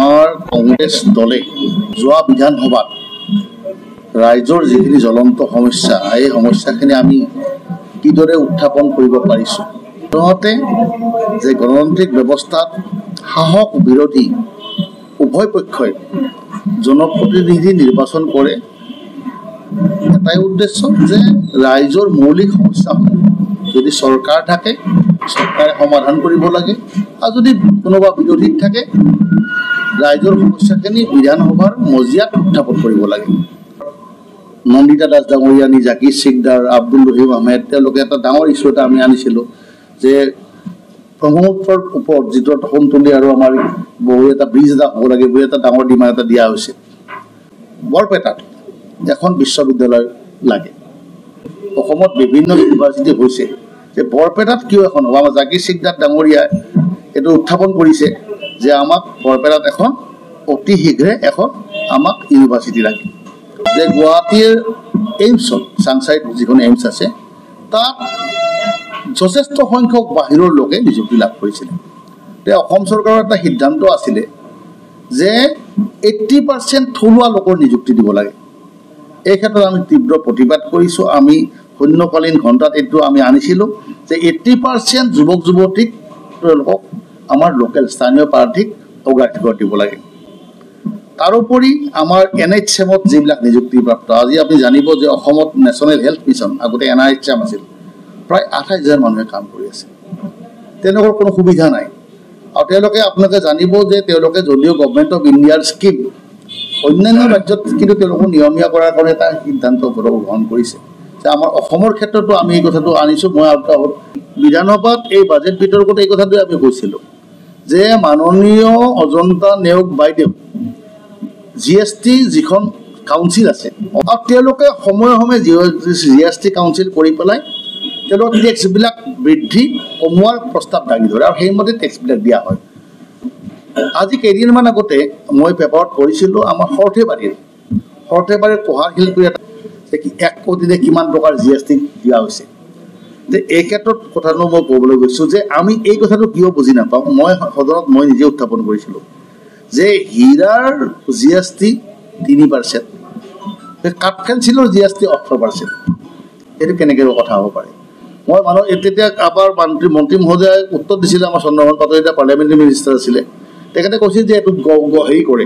আমাৰ কংগ্ৰেছ দলে যোৱা বিধানসভাত ৰাইজৰ যিখিনি জ্বলন্ত সমস্যা এই সমস্যাখিনি আমি কিদৰে উত্থাপন কৰিব পাৰিছোঁ। প্ৰথমতে যে গণতান্ত্ৰিক ব্যৱস্থাত শাসক বিৰোধী উভয় পক্ষই জনপ্ৰতিনিধি নিৰ্বাচন কৰে এটাই উদ্দেশ্য যে ৰাইজৰ মৌলিক সমস্যাসমূহ যদি চৰকাৰ থাকে চৰকাৰে সমাধান কৰিব লাগে, আৰু যদি কোনোবা বিৰোধী থাকে ৰাইজৰ সমস্যাখিনি বিধানসভাৰ মজিয়াত উত্থাপন কৰিব লাগে। নন্দিতা দাস ডাঙৰীয়ানী, জাকিৰ সিকদাৰ, আব্দুল ৰহিম আহমেদ তেওঁলোকে এটা ডাঙৰ ইছ্যু এটা আমি আনিছিলোঁ যে ব্ৰহ্মপুত্ৰৰ ওপৰত যিটো তখনতলী আৰু আমাৰ বহু এটা ব্ৰিজ এটা হ'ব লাগে বুলি এটা ডাঙৰ ডিমাণ্ড এটা দিয়া হৈছে। বৰপেটাত এখন বিশ্ববিদ্যালয় লাগে। অসমত বিভিন্ন ইউনিভাৰ্চিটি হৈছে, যে বৰপেটাত কিয় এখন হ'ব। আমাৰ জাকিৰ সিকদাৰ ডাঙৰীয়াই এইটো উত্থাপন কৰিছে যে আমাক বৰপেটাত এখন অতি শীঘ্ৰে এখন আমাক ইউনিভাৰ্চিটি লাগে। যে গুৱাহাটীৰ এইমছত চাংচাইত যিখন এইমছ আছে তাত যথেষ্ট সংখ্যক বাহিৰৰ লোকে নিযুক্তি লাভ কৰিছিলে। অসম চৰকাৰৰ এটা সিদ্ধান্ত আছিলে যে 80% থলুৱা লোকৰ নিযুক্তি দিব লাগে। এই ক্ষেত্ৰত আমি তীব্ৰ প্ৰতিবাদ কৰিছোঁ। আমি শূন্যকালীন ঘণ্টাত এইটো আমি আনিছিলোঁ যে 80% যুৱক যুৱতীক তেওঁলোকক আমাৰ লোকেল স্থানীয় প্ৰাৰ্থীক অগ্ৰাধিকাৰ দিব লাগে। তাৰোপৰি আমাৰ NHM-ত যিবিলাক নিযুক্তিপ্ৰাপ্ত, আজি আপুনি জানিব যে অসমত নেশ্যনেল হেল্থ মিছন, আগতে NHM আছিল, প্ৰায় 28,000 মানুহে কাম কৰি আছে। তেওঁলোকৰ কোনো সুবিধা নাই। আৰু তেওঁলোকে আপোনালোকে জানিব যে তেওঁলোকে যদিও গভৰ্ণমেণ্ট অফ ইণ্ডিয়াৰ স্কিম অন্যান্য ৰাজ্যত কিন্তু তেওঁলোকক নিয়মীয়া কৰাৰ কাৰণে এটা সিদ্ধান্ত গ্ৰহণ কৰিছে। যে আমাৰ অসমৰ ক্ষেত্ৰতো আমি এই কথাটো আনিছোঁ। মই বিধানসভাত এই বাজেট বিতৰ্কত এই কথাটোৱে আমি কৈছিলোঁ যে মাননীয় অজন্তা নেওগ বাইদেউ GST যিখন কাউন্সিল আছে, আৰু তেওঁলোকে সময়ে সময়ে GST কাউন্সিল কৰি পেলাই তেওঁলোকৰ টেক্সবিলাক বৃদ্ধি কমোৱাৰ প্ৰস্তাৱ দাঙি ধৰে আৰু সেইমতে টেক্সবিলাক দিয়া হয়। আজি কেইদিনমান আগতে মই পেপাৰত পঢ়িছিলোঁ আমাৰ সৰ্থেবাৰীৰ কহাৰ শিল্পী এটা 1 কোটিৰে কিমান টকাৰ GST দিয়া হৈছে। যে এই ক্ষেত্ৰত কথাটো মই ক'বলৈ গৈছোঁ যে আমি এই কথাটো কিয় বুজি নাপাওঁ। মই সদনত নিজে উত্থাপন কৰিছিলোঁ যে হীৰাৰ GST 3%, কাঠ পেঞ্চিলৰ GST 18%। এইটো কেনেকৈ কথা হ'ব পাৰে। মই তেতিয়া আমাৰ মন্ত্ৰী মহোদয়ে উত্তৰ দিছিলে, আমাৰ চন্দ্ৰমোহন পাটোৱাৰী পাৰ্লিয়ামেণ্টাৰী মিনিষ্টাৰ আছিলে, তেখেতে কৈছিল যে এইটো হেৰি কৰে,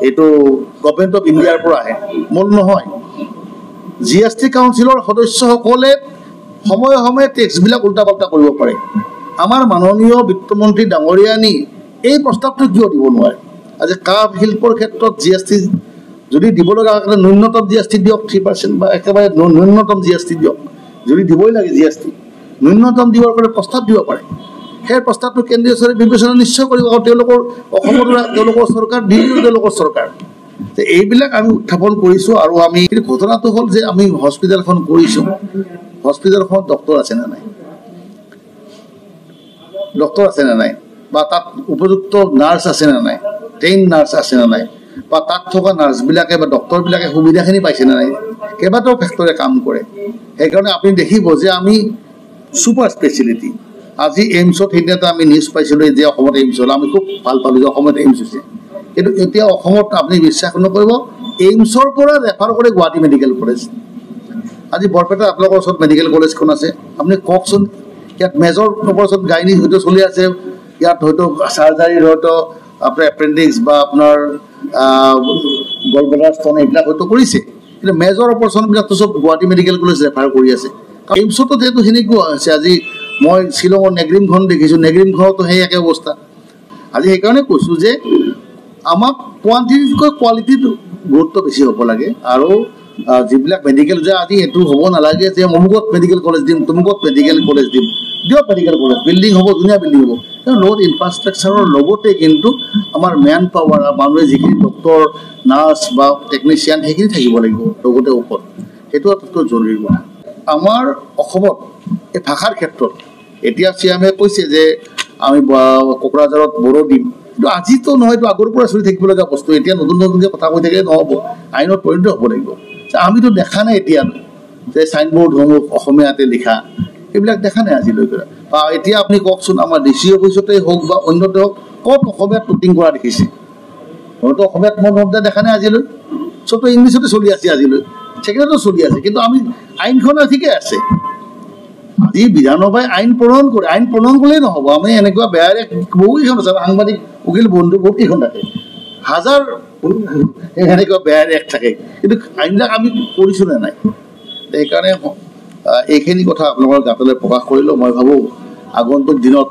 এইটো গভৰ্ণমেণ্ট অফ ইণ্ডিয়াৰ পৰা আহে। মোৰ নহয়, GST কাউন্সিলৰ সদস্যসকলে সময়ে সময়ে টেক্সবিলাক উল্টা পাল্টা কৰিব পাৰে। আমাৰ মাননীয় বিত্তমন্ত্ৰী ডাঙৰীয়ানী এই প্ৰস্তাৱটো কিয় দিব নোৱাৰে। আজি কাঠ শিল্পৰ ক্ষেত্ৰত GST যদি দিব লগা হয় ন্যূনতম GST দিয়ক 3% বা একেবাৰে ন্যূনতম GST দিয়ক। যদি দিবই লাগে GST, ন্যূনতম দিবৰ কাৰণে প্ৰস্তাৱ দিব পাৰে। সেই প্ৰস্তাৱটো কেন্দ্ৰীয় চৰকাৰে বিবেচনা নিশ্চয় কৰিব। আৰু তেওঁলোকৰ অসমৰ তেওঁলোকৰ চৰকাৰ, দিল্লীৰ তেওঁলোকৰ চৰকাৰ। এইবিলাক আমি উত্থাপন কৰিছোঁ। আৰু আমি ঘটনাটো হ'ল যে আমি হস্পিটেলখন কৰিছোঁ, হস্পিটেলখনত ডক্টৰ আছে নে নাই, বা তাত উপযুক্ত নাৰ্ছ আছে নে নাই, ট্ৰেইন নাৰ্ছ আছে নে নাই, বা তাত থকা নাৰ্ছবিলাকে বা ডক্টৰবিলাকে সুবিধাখিনি পাইছে নে নাই। কেইবাটাও ফেক্টৰে কাম কৰে। সেইকাৰণে আপুনি দেখিব যে আমি ছুপাৰ স্পেচিয়েলিটি আজি এইমছত সেইদিনা আমি নিউজ পাইছিলোঁ যে অসমত এইমছ হ'ল। আমি খুব ভাল পালোঁ যে অসমত এইমছ হৈছে। কিন্তু এতিয়া অসমত আপুনি বিশ্বাস নকৰিব, এইমছৰ পৰা ৰেফাৰ কৰে গুৱাহাটী মেডিকেল কলেজ। আজি বৰপেটাত আপোনালোকৰ ওচৰত মেডিকেল কলেজখন আছে, আপুনি কওকচোন ইয়াত মেজৰ অপাৰেশ্যন গাইনী হয়তো চলি আছে, ইয়াত হয়তো চাৰ্জাৰীৰ হয়তো আপোনাৰ এপেণ্ডিক্স বা আপোনাৰ গলব্লাডাৰ ষ্টন এইবিলাক হয়তো কৰিছে, কিন্তু মেজৰ অপাৰেশ্যনবিলাকতো চব গুৱাহাটী মেডিকেল কলেজ ৰেফাৰ কৰি আছে। এইমছতো যিহেতু সেনেকুৱা হৈছে। আজি মই শ্বিলঙৰ নেগ্ৰিমখন দেখিছোঁ, নেগ্ৰিমখনতো সেই একে অৱস্থা। আজি সেইকাৰণে কৈছোঁ যে আমাক কোৱান্টিটিতকৈ কোৱালিটিটো গুৰুত্ব বেছি হ'ব লাগে। আৰু যিবিলাক মেডিকেল যে আজি এইটো হ'ব নালাগে যে অমুকত মেডিকেল কলেজ দিম, তমুকত মেডিকেল কলেজ দিম, দিয়ক মেডিকেল কলেজ, বিল্ডিং হ'ব, ধুনীয়া বিল্ডিং হ'ব, কিন্তু লগত ইনফ্ৰাষ্ট্ৰাকচাৰৰ লগতে কিন্তু আমাৰ মেন পাৱাৰ, মানুহে যিখিনি ডক্টৰ নাৰ্ছ বা টেকনিচিয়ান সেইখিনি থাকিব লাগিব লগতে ওপৰত। সেইটো আটাইতকৈ জৰুৰী কথা। আমাৰ অসমত এই ভাষাৰ ক্ষেত্ৰত এতিয়া চিএমে কৈছে যে আমি কোকৰাঝাৰত বড়ো দিম, কিন্তু আজিতো নহয়, এইটো আগৰ পৰা চলি থাকিব লগা বস্তু। এতিয়া নতুন নতুনকৈ কথা কৈ থাকিলে নহ'ব, আইনত পৰিণত হ'ব লাগিব। আমিতো দেখা নাই এতিয়া যে চাইনবোৰ্ডসমূহ অসমীয়াতে লিখা, সেইবিলাক দেখা নাই আজিলৈকে। বা এতিয়া আপুনি কওকচোন আমাৰ DC অফিচতে হওক বা অন্যতে হওক ক'ত অসমীয়াত টুটিং কৰা দেখিছে? হয়তো অসমীয়াত মই শব্দ দেখা নাই আজিলৈ, চবতো ইংলিছতে চলি আছে আজিলৈ, ছেকেণ্ডতো চলি আছে। কিন্তু আমি আইনখন ঠিকে আছে। আজি বিধানসভাই আইন প্ৰণয়ন কৰে, আইন প্ৰণয়ন কৰিলেই নহ'ব। আমি এনেকুৱা বেয়া বহুকেইখন আছে, সাংবাদিক উকিল বন্ধু বহুত কেইখন থাকে, হাজাৰ এনেকুৱা বেয়া এক্ট থাকে, কিন্তু আইনবিলাক আমি কৰিছোঁ নে নাই? সেইকাৰণে এইখিনি কথা আপোনালোকৰ গাতলৈ প্ৰকাশ কৰিলোঁ। মই ভাবোঁ আগন্তুক দিনত